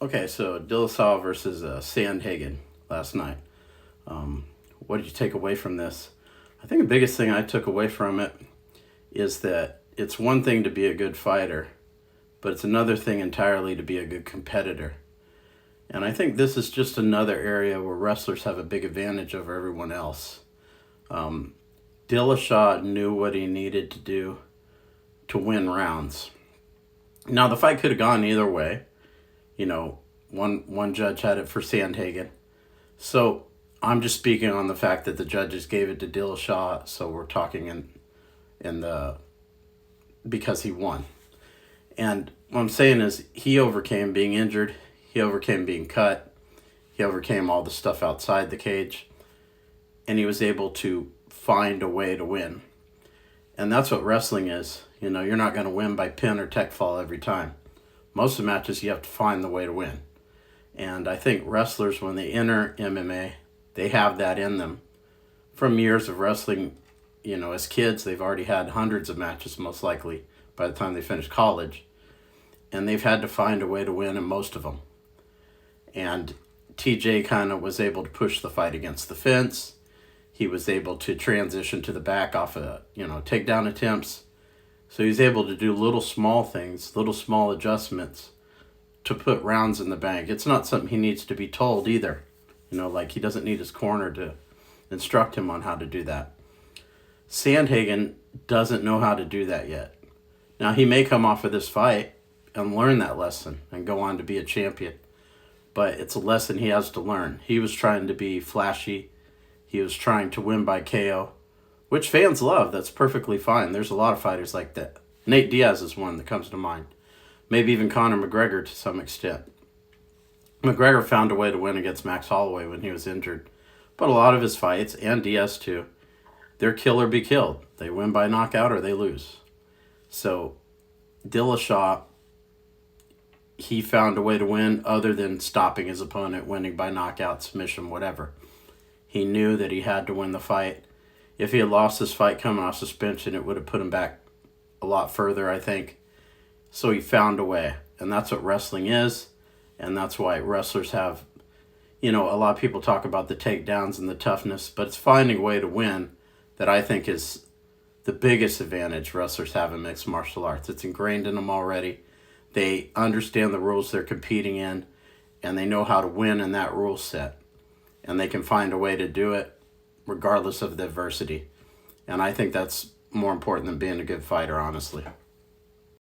Okay, so Dillashaw versus Sandhagen last night. What did you take away from this? I think the biggest thing I took away from it is that it's one thing to be a good fighter, but it's another thing entirely to be a good competitor. And I think this is just another area where wrestlers have a big advantage over everyone else. Um, Dillashaw knew what he needed to do to win rounds. Now, the fight could have gone either way. You know, one judge had it for Sandhagen. So I'm just speaking on the fact that the judges gave it to Dillashaw. So we're talking in the because he won. And what I'm saying is he overcame being injured. He overcame being cut. He overcame all the stuff outside the cage. And he was able to find a way to win. And that's what wrestling is. You know, you're not going to win by pin or tech fall every time. Most of the matches, you have to find the way to win. And I think wrestlers, when they enter MMA, they have that in them. From years of wrestling, you know, as kids, they've already had hundreds of matches, most likely, by the time they finish college. And they've had to find a way to win in most of them. And TJ kind of was able to push the fight against the fence. He was able to transition to the back off of, takedown attempts. So he's able to do little small things, little small adjustments to put rounds in the bank. It's not something he needs to be told either. Like he doesn't need his corner to instruct him on how to do that. Sandhagen doesn't know how to do that yet. Now, he may come off of this fight and learn that lesson and go on to be a champion. But it's a lesson he has to learn. He was trying to be flashy. He was trying to win by KO, which fans love. That's perfectly fine. There's a lot of fighters like that. Nate Diaz is one that comes to mind. Maybe even Conor McGregor to some extent. McGregor found a way to win against Max Holloway when he was injured. But a lot of his fights, and Diaz too, they're kill or be killed. They win by knockout or they lose. So Dillashaw, he found a way to win other than stopping his opponent, winning by knockout, submission, whatever. He knew that he had to win the fight. If he had lost this fight coming off suspension, it would have put him back a lot further, I think. So he found a way. And that's what wrestling is. And that's why wrestlers have, a lot of people talk about the takedowns and the toughness, but it's finding a way to win that I think is the biggest advantage wrestlers have in mixed martial arts. It's ingrained in them already. They understand the rules they're competing in, and they know how to win in that rule set. And they can find a way to do it regardless of the adversity. And I think that's more important than being a good fighter, honestly.